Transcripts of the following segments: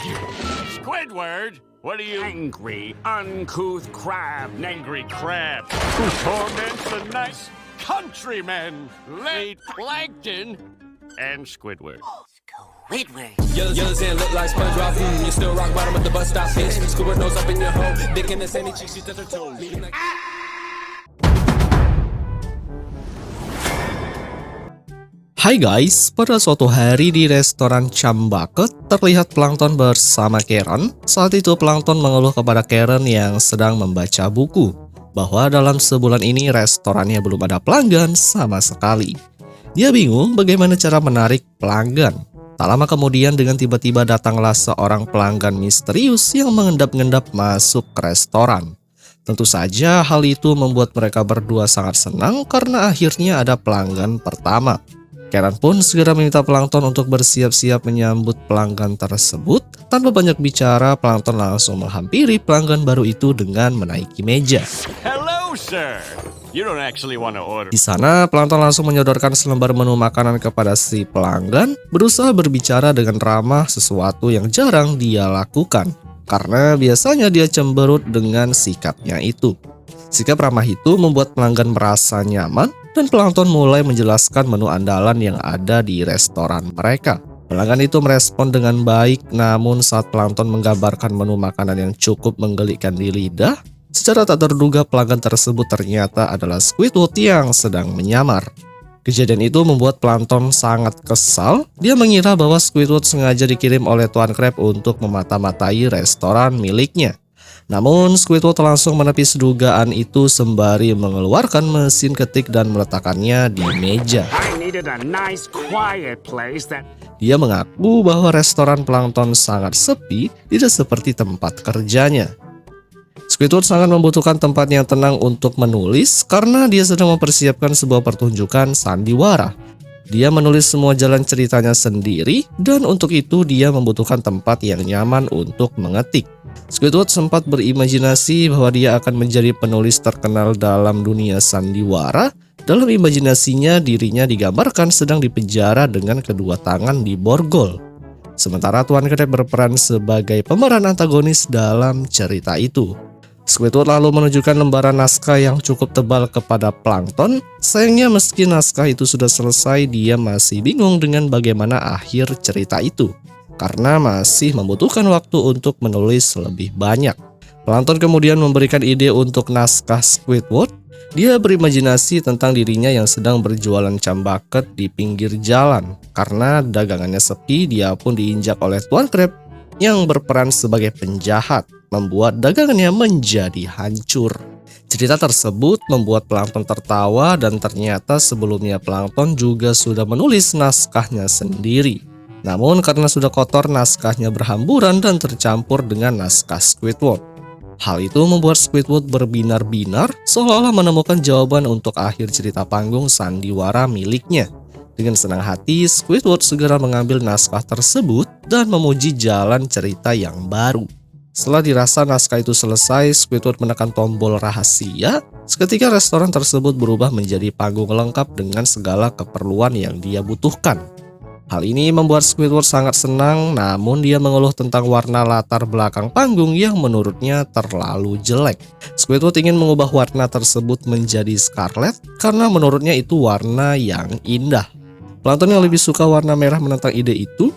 Squidward, what are you? Angry, uncouth crab. Angry crab who torments the nice countrymen. Late plankton and Squidward. Squidward. Yellows and look like SpongeBob. You still rock bottom at the bus stop, bitch. Squidward nose up in your hole. Dick in the sandy cheek, she touch her toes. Hai guys, pada suatu hari di restoran Chumbucket terlihat Plankton bersama Karen. Saat itu Plankton mengeluh kepada Karen yang sedang membaca buku bahwa dalam sebulan ini restorannya belum ada pelanggan sama sekali. Dia bingung bagaimana cara menarik pelanggan. Tak lama kemudian dengan tiba-tiba datanglah seorang pelanggan misterius yang mengendap-endap masuk ke restoran. Tentu saja hal itu membuat mereka berdua sangat senang karena akhirnya ada pelanggan pertama. Karen pun segera meminta Plankton untuk bersiap-siap menyambut pelanggan tersebut. Tanpa banyak bicara, Plankton langsung menghampiri pelanggan baru itu dengan menaiki meja. Hello, sir. You don't actually want to order. Di sana, Plankton langsung menyodorkan selembar menu makanan kepada si pelanggan, berusaha berbicara dengan ramah sesuatu yang jarang dia lakukan. Karena biasanya dia cemberut dengan sikapnya itu. Sikap ramah itu membuat pelanggan merasa nyaman dan Plankton mulai menjelaskan menu andalan yang ada di restoran mereka. Pelanggan itu merespon dengan baik, namun saat Plankton menggambarkan menu makanan yang cukup menggelikan di lidah, secara tak terduga pelanggan tersebut ternyata adalah Squidward yang sedang menyamar. Kejadian itu membuat Plankton sangat kesal. Dia mengira bahwa Squidward sengaja dikirim oleh Tuan Crab untuk memata-matai restoran miliknya. Namun Squidward langsung menepis dugaan itu sembari mengeluarkan mesin ketik dan meletakkannya di meja. Dia mengaku bahwa restoran Plankton sangat sepi, tidak seperti tempat kerjanya. Squidward sangat membutuhkan tempat yang tenang untuk menulis karena dia sedang mempersiapkan sebuah pertunjukan sandiwara. Dia menulis semua jalan ceritanya sendiri dan untuk itu dia membutuhkan tempat yang nyaman untuk mengetik. Squidward sempat berimajinasi bahwa dia akan menjadi penulis terkenal dalam dunia sandiwara. Dalam imajinasinya dirinya digambarkan sedang dipenjara dengan kedua tangan di borgol. Sementara Tuan Crab berperan sebagai pemeran antagonis dalam cerita itu. Squidward lalu menunjukkan lembaran naskah yang cukup tebal kepada Plankton. Sayangnya meski naskah itu sudah selesai, dia masih bingung dengan bagaimana akhir cerita itu. Karena masih membutuhkan waktu untuk menulis lebih banyak. Plankton kemudian memberikan ide untuk naskah Squidward. Dia berimajinasi tentang dirinya yang sedang berjualan Chumbucket di pinggir jalan. Karena dagangannya sepi, dia pun diinjak oleh Tuan Crab yang berperan sebagai penjahat, membuat dagangannya menjadi hancur. Cerita tersebut membuat Plankton tertawa dan ternyata sebelumnya Plankton juga sudah menulis naskahnya sendiri. Namun karena sudah kotor, naskahnya berhamburan dan tercampur dengan naskah Squidward. Hal itu membuat Squidward berbinar-binar seolah-olah menemukan jawaban untuk akhir cerita panggung sandiwara miliknya. Dengan senang hati, Squidward segera mengambil naskah tersebut dan memuji jalan cerita yang baru. Setelah dirasa naskah itu selesai, Squidward menekan tombol rahasia. Seketika restoran tersebut berubah menjadi panggung lengkap dengan segala keperluan yang dia butuhkan. Hal ini membuat Squidward sangat senang, namun dia mengeluh tentang warna latar belakang panggung yang menurutnya terlalu jelek. Squidward ingin mengubah warna tersebut menjadi scarlet karena menurutnya itu warna yang indah. Plankton yang lebih suka warna merah menentang ide itu,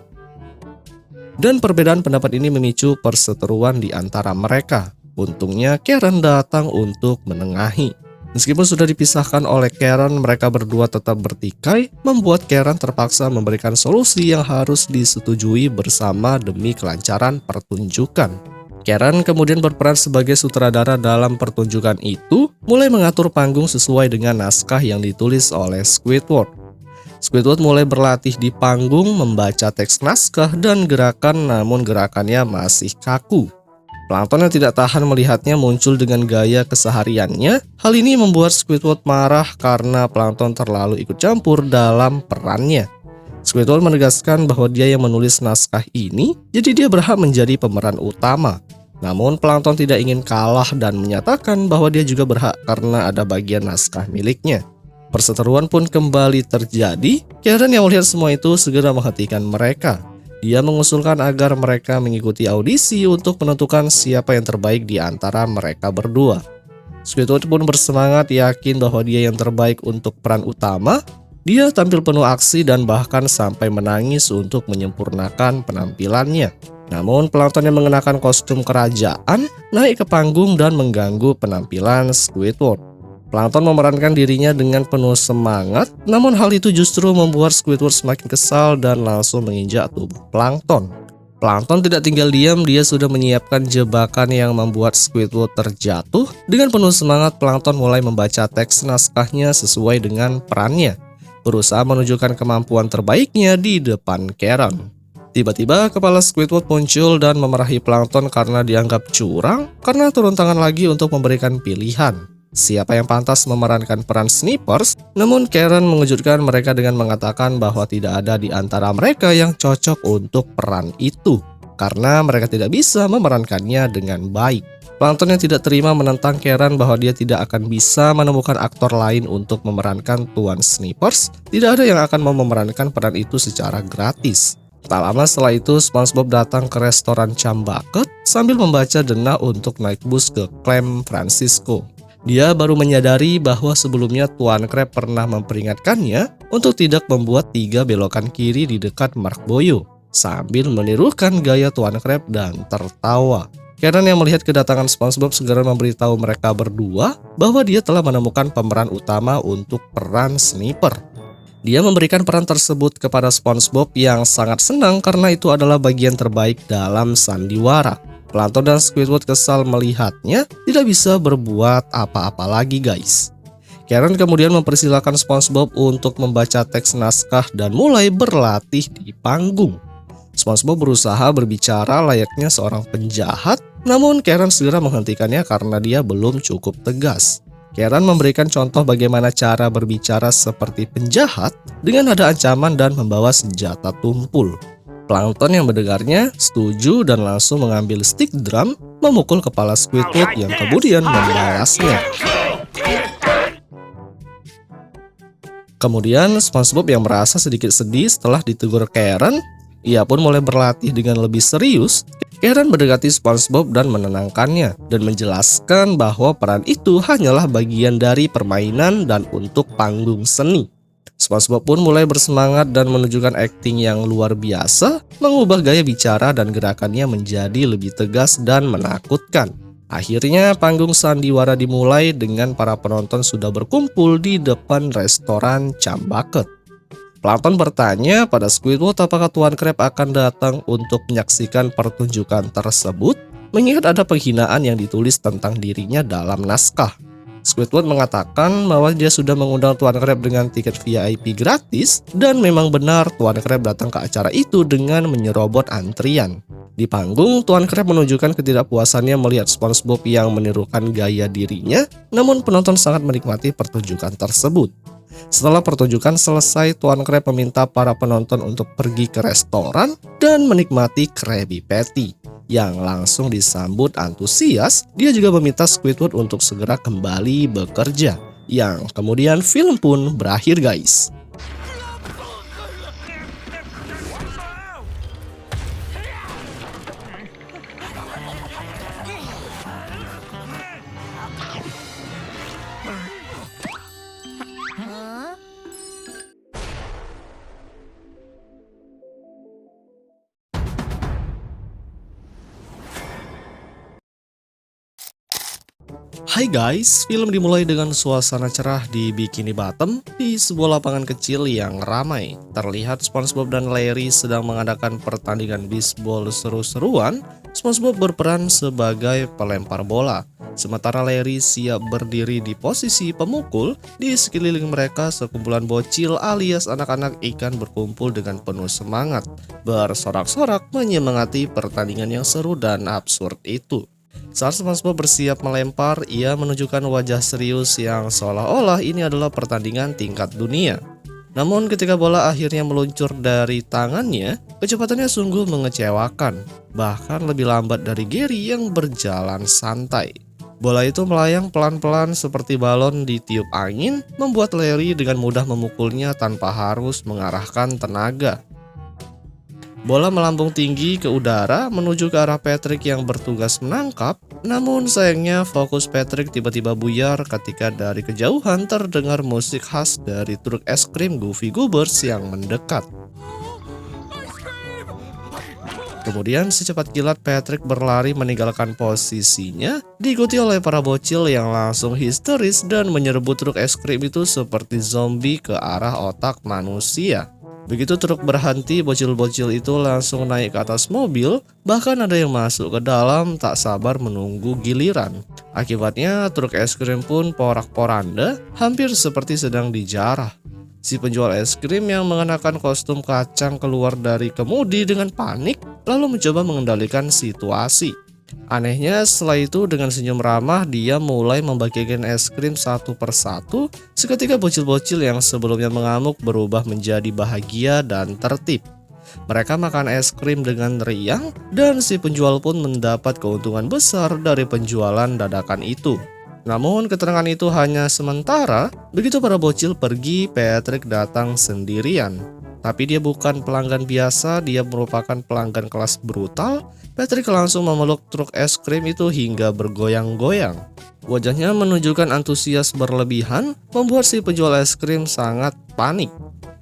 dan perbedaan pendapat ini memicu perseteruan di antara mereka. Untungnya Karen datang untuk menengahi. Meskipun sudah dipisahkan oleh Karen, mereka berdua tetap bertikai, membuat Karen terpaksa memberikan solusi yang harus disetujui bersama demi kelancaran pertunjukan. Karen kemudian berperan sebagai sutradara dalam pertunjukan itu, mulai mengatur panggung sesuai dengan naskah yang ditulis oleh Squidward. Squidward mulai berlatih di panggung, membaca teks naskah dan gerakan, namun gerakannya masih kaku. Plankton yang tidak tahan melihatnya muncul dengan gaya kesehariannya. Hal ini membuat Squidward marah karena Plankton terlalu ikut campur dalam perannya. Squidward menegaskan bahwa dia yang menulis naskah ini, jadi dia berhak menjadi pemeran utama. Namun Plankton tidak ingin kalah dan menyatakan bahwa dia juga berhak karena ada bagian naskah miliknya. Perseteruan pun kembali terjadi. Karen yang melihat semua itu segera menghentikan mereka. Dia mengusulkan agar mereka mengikuti audisi untuk menentukan siapa yang terbaik di antara mereka berdua. Squidward pun bersemangat yakin bahwa dia yang terbaik untuk peran utama. Dia tampil penuh aksi dan bahkan sampai menangis untuk menyempurnakan penampilannya. Namun Plankton yang mengenakan kostum kerajaan naik ke panggung dan mengganggu penampilan Squidward. Plankton memerankan dirinya dengan penuh semangat, namun hal itu justru membuat Squidward semakin kesal dan langsung menginjak tubuh Plankton. Plankton tidak tinggal diam, dia sudah menyiapkan jebakan yang membuat Squidward terjatuh. Dengan penuh semangat, Plankton mulai membaca teks naskahnya sesuai dengan perannya, berusaha menunjukkan kemampuan terbaiknya di depan Karen. Tiba-tiba kepala Squidward muncul dan memarahi Plankton karena dianggap curang karena turun tangan lagi untuk memberikan pilihan siapa yang pantas memerankan peran Snippers. Namun Karen mengejutkan mereka dengan mengatakan bahwa tidak ada di antara mereka yang cocok untuk peran itu karena mereka tidak bisa memerankannya dengan baik. Plankton yang tidak terima menentang Karen bahwa dia tidak akan bisa menemukan aktor lain untuk memerankan Tuan Snippers. Tidak ada yang akan mau memerankan peran itu secara gratis. Tak lama setelah itu, SpongeBob datang ke restoran Cambucket sambil membaca denah untuk naik bus ke Clam Francisco. Dia baru menyadari bahwa sebelumnya Tuan Crab pernah memperingatkannya untuk tidak membuat 3 belokan kiri di dekat Mark Boyo, sambil menirukan gaya Tuan Crab dan tertawa. Karen yang melihat kedatangan SpongeBob segera memberitahu mereka berdua bahwa dia telah menemukan pemeran utama untuk peran Snipper. Dia memberikan peran tersebut kepada SpongeBob yang sangat senang karena itu adalah bagian terbaik dalam sandiwara. Plankton dan Squidward kesal melihatnya tidak bisa berbuat apa-apa lagi guys. Karen kemudian mempersilahkan SpongeBob untuk membaca teks naskah dan mulai berlatih di panggung. SpongeBob berusaha berbicara layaknya seorang penjahat, namun Karen segera menghentikannya karena dia belum cukup tegas. Karen memberikan contoh bagaimana cara berbicara seperti penjahat dengan nada ancaman dan membawa senjata tumpul. Plankton yang mendengarnya setuju dan langsung mengambil stick drum memukul kepala Squidward yang kemudian membalasnya. Kemudian SpongeBob yang merasa sedikit sedih setelah ditegur Karen, ia pun mulai berlatih dengan lebih serius. Karen mendekati SpongeBob dan menenangkannya dan menjelaskan bahwa peran itu hanyalah bagian dari permainan dan untuk panggung seni. SpongeBob pun mulai bersemangat dan menunjukkan akting yang luar biasa, mengubah gaya bicara dan gerakannya menjadi lebih tegas dan menakutkan. Akhirnya panggung sandiwara dimulai dengan para penonton sudah berkumpul di depan restoran Cambucket. Plankton bertanya pada Squidward apakah Tuan Crab akan datang untuk menyaksikan pertunjukan tersebut, mengingat ada penghinaan yang ditulis tentang dirinya dalam naskah. Squidward mengatakan bahwa dia sudah mengundang Tuan Crab dengan tiket VIP gratis dan memang benar Tuan Crab datang ke acara itu dengan menyerobot antrian. Di panggung, Tuan Crab menunjukkan ketidakpuasannya melihat SpongeBob yang menirukan gaya dirinya, namun penonton sangat menikmati pertunjukan tersebut. Setelah pertunjukan selesai, Tuan Crab meminta para penonton untuk pergi ke restoran dan menikmati Krabby Patty yang langsung disambut antusias. Dia juga meminta Squidward untuk segera kembali bekerja, yang kemudian film pun berakhir guys. Hai guys, film dimulai dengan suasana cerah di Bikini Bottom di sebuah lapangan kecil yang ramai. Terlihat SpongeBob dan Larry sedang mengadakan pertandingan bisbol seru-seruan. SpongeBob berperan sebagai pelempar bola, sementara Larry siap berdiri di posisi pemukul. Di sekeliling mereka sekumpulan bocil alias anak-anak ikan berkumpul dengan penuh semangat, bersorak-sorak menyemangati pertandingan yang seru dan absurd itu. Saat SpongeBob bersiap melempar, ia menunjukkan wajah serius yang seolah-olah ini adalah pertandingan tingkat dunia. Namun ketika bola akhirnya meluncur dari tangannya, kecepatannya sungguh mengecewakan, bahkan lebih lambat dari Gary yang berjalan santai. Bola itu melayang pelan-pelan seperti balon ditiup angin, membuat Larry dengan mudah memukulnya tanpa harus mengarahkan tenaga. Bola melambung tinggi ke udara menuju ke arah Patrick yang bertugas menangkap. Namun sayangnya fokus Patrick tiba-tiba buyar ketika dari kejauhan terdengar musik khas dari truk es krim Goofy Goobers yang mendekat. Kemudian secepat kilat Patrick berlari meninggalkan posisinya, diikuti oleh para bocil yang langsung histeris dan menyerbu truk es krim itu seperti zombie ke arah otak manusia. Begitu truk berhenti, bocil-bocil itu langsung naik ke atas mobil, bahkan ada yang masuk ke dalam tak sabar menunggu giliran. Akibatnya truk es krim pun porak-poranda, hampir seperti sedang dijarah. Si penjual es krim yang mengenakan kostum kacang keluar dari kemudi dengan panik, lalu mencoba mengendalikan situasi. Anehnya setelah itu dengan senyum ramah dia mulai membagikan es krim satu persatu. Seketika bocil-bocil yang sebelumnya mengamuk berubah menjadi bahagia dan tertib. Mereka makan es krim dengan riang dan si penjual pun mendapat keuntungan besar dari penjualan dadakan itu. Namun keterangan itu hanya sementara. Begitu para bocil pergi, Patrick datang sendirian. Tapi dia bukan pelanggan biasa, dia merupakan pelanggan kelas brutal. Patrick langsung memeluk truk es krim itu hingga bergoyang-goyang. Wajahnya menunjukkan antusias berlebihan, membuat si penjual es krim sangat panik.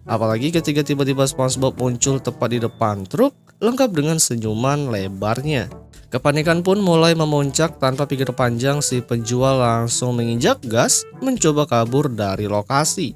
Apalagi ketika tiba-tiba SpongeBob muncul tepat di depan truk, lengkap dengan senyuman lebarnya. Kepanikan pun mulai memuncak. Tanpa pikir panjang, si penjual langsung menginjak gas, mencoba kabur dari lokasi.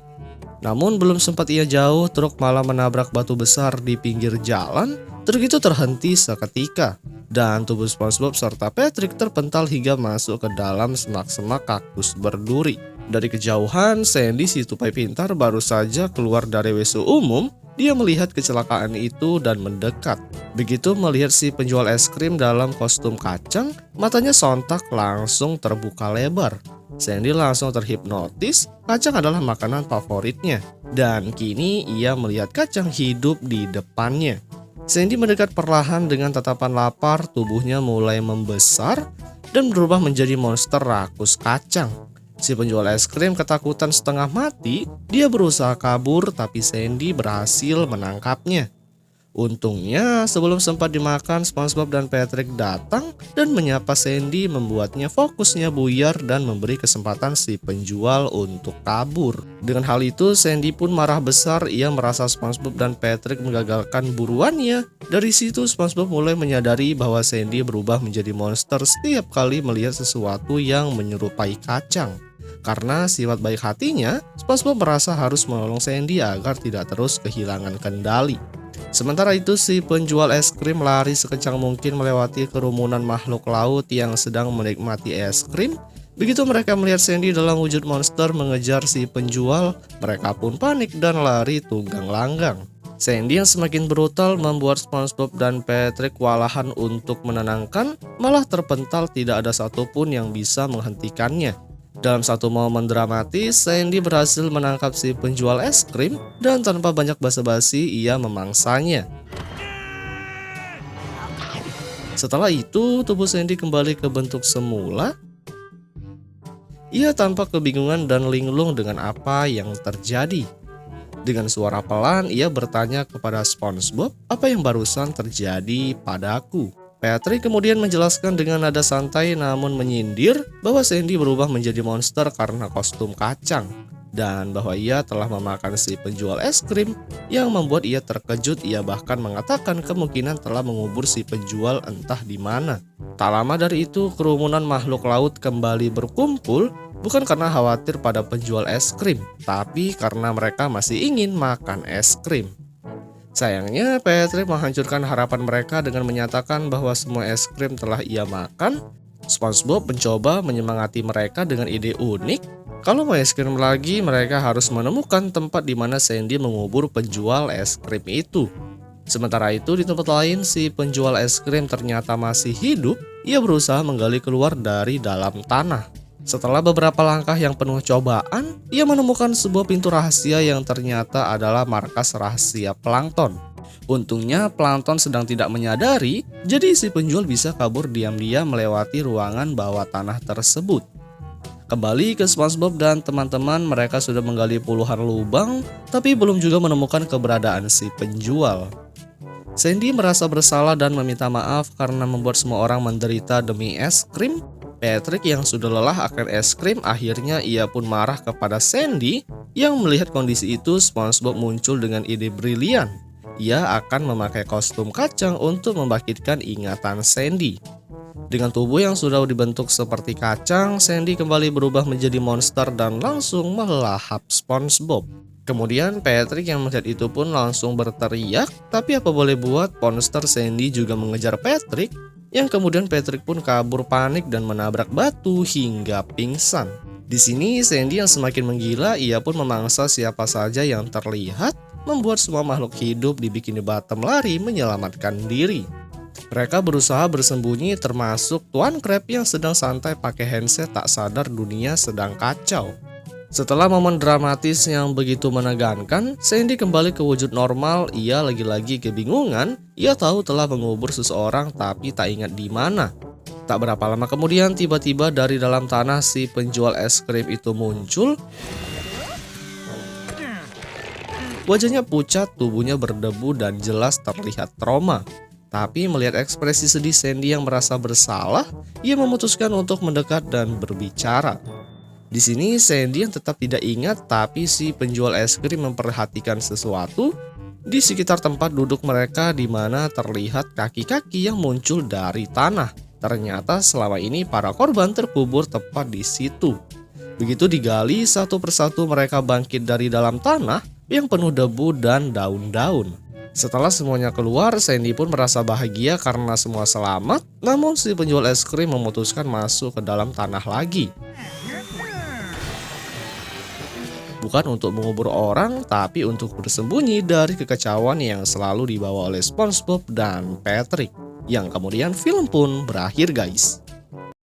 Namun belum sempat ia jauh, truk malah menabrak batu besar di pinggir jalan. Truk itu terhenti seketika, dan tubuh SpongeBob serta Patrick terpental hingga masuk ke dalam semak-semak kaktus berduri. Dari kejauhan, Sandy si tupai pintar baru saja keluar dari WC umum. Dia melihat kecelakaan itu dan mendekat. Begitu melihat si penjual es krim dalam kostum kacang, matanya sontak langsung terbuka lebar. Sandy langsung terhipnotis, kacang adalah makanan favoritnya. Dan kini ia melihat kacang hidup di depannya. Sandy mendekat perlahan dengan tatapan lapar, tubuhnya mulai membesar dan berubah menjadi monster rakus kacang. Si penjual es krim ketakutan setengah mati, dia berusaha kabur tapi Sandy berhasil menangkapnya. Untungnya sebelum sempat dimakan, SpongeBob dan Patrick datang dan menyapa Sandy, membuatnya fokusnya buyar dan memberi kesempatan si penjual untuk kabur. Dengan hal itu Sandy pun marah besar, ia merasa SpongeBob dan Patrick menggagalkan buruannya. Dari situ SpongeBob mulai menyadari bahwa Sandy berubah menjadi monster setiap kali melihat sesuatu yang menyerupai kacang. Karena sifat baik hatinya, SpongeBob merasa harus menolong Sandy agar tidak terus kehilangan kendali. Sementara itu si penjual es krim lari sekencang mungkin melewati kerumunan makhluk laut yang sedang menikmati es krim. Begitu mereka melihat Sandy dalam wujud monster mengejar si penjual, mereka pun panik dan lari tunggang langgang. Sandy yang semakin brutal membuat SpongeBob dan Patrick kewalahan untuk menenangkan, malah terpental tidak ada satupun yang bisa menghentikannya. Dalam satu momen dramatis, Sandy berhasil menangkap si penjual es krim dan tanpa banyak basa-basi ia memangsanya. Setelah itu, tubuh Sandy kembali ke bentuk semula. Ia tampak kebingungan dan linglung dengan apa yang terjadi. Dengan suara pelan, ia bertanya kepada SpongeBob, "Apa yang barusan terjadi padaku?" Patrick kemudian menjelaskan dengan nada santai namun menyindir bahwa Sandy berubah menjadi monster karena kostum kacang dan bahwa ia telah memakan si penjual es krim yang membuat ia terkejut. Ia bahkan mengatakan kemungkinan telah mengubur si penjual entah di mana. Tak lama dari itu kerumunan makhluk laut kembali berkumpul, bukan karena khawatir pada penjual es krim, tapi karena mereka masih ingin makan es krim. Sayangnya Patrick menghancurkan harapan mereka dengan menyatakan bahwa semua es krim telah ia makan. SpongeBob mencoba menyemangati mereka dengan ide unik. Kalau mau es krim lagi, mereka harus menemukan tempat di mana Sandy mengubur penjual es krim itu. Sementara itu di tempat lain, si penjual es krim ternyata masih hidup. Ia berusaha menggali keluar dari dalam tanah. Setelah beberapa langkah yang penuh cobaan, ia menemukan sebuah pintu rahasia yang ternyata adalah markas rahasia plankton. Untungnya plankton sedang tidak menyadari, jadi si penjual bisa kabur diam-diam melewati ruangan bawah tanah tersebut. Kembali ke SpongeBob dan teman-teman, mereka sudah menggali puluhan lubang, tapi belum juga menemukan keberadaan si penjual. Sandy merasa bersalah dan meminta maaf karena membuat semua orang menderita demi es krim. Patrick yang sudah lelah akan es krim, akhirnya ia pun marah kepada Sandy yang melihat kondisi itu. SpongeBob muncul dengan ide brilian. Ia akan memakai kostum kacang untuk membangkitkan ingatan Sandy. Dengan tubuh yang sudah dibentuk seperti kacang, Sandy kembali berubah menjadi monster dan langsung melahap SpongeBob. Kemudian Patrick yang melihat itu pun langsung berteriak, tapi apa boleh buat, monster Sandy juga mengejar Patrick, yang kemudian Patrick pun kabur panik dan menabrak batu hingga pingsan. Di sini Sandy yang semakin menggila, ia pun memangsa siapa saja yang terlihat, membuat semua makhluk hidup di Bikini Bottom lari menyelamatkan diri. Mereka berusaha bersembunyi termasuk Tuan Crab yang sedang santai pakai handset, tak sadar dunia sedang kacau. Setelah momen dramatis yang begitu menegangkan, Sandy kembali ke wujud normal. Ia lagi-lagi kebingungan. Ia tahu telah mengubur seseorang tapi tak ingat di mana. Tak berapa lama kemudian tiba-tiba dari dalam tanah si penjual es krim itu muncul. Wajahnya pucat, tubuhnya berdebu dan jelas terlihat trauma. Tapi melihat ekspresi sedih Sandy yang merasa bersalah, ia memutuskan untuk mendekat dan berbicara. Di sini Sandy yang tetap tidak ingat, tapi si penjual es krim memperhatikan sesuatu di sekitar tempat duduk mereka, di mana terlihat kaki-kaki yang muncul dari tanah. Ternyata selama ini para korban terkubur tepat di situ. Begitu digali, satu persatu mereka bangkit dari dalam tanah yang penuh debu dan daun-daun. Setelah semuanya keluar, Sandy pun merasa bahagia karena semua selamat. Namun si penjual es krim memutuskan masuk ke dalam tanah lagi. Bukan untuk mengubur orang, tapi untuk bersembunyi dari kekacauan yang selalu dibawa oleh SpongeBob dan Patrick. Yang kemudian film pun berakhir guys.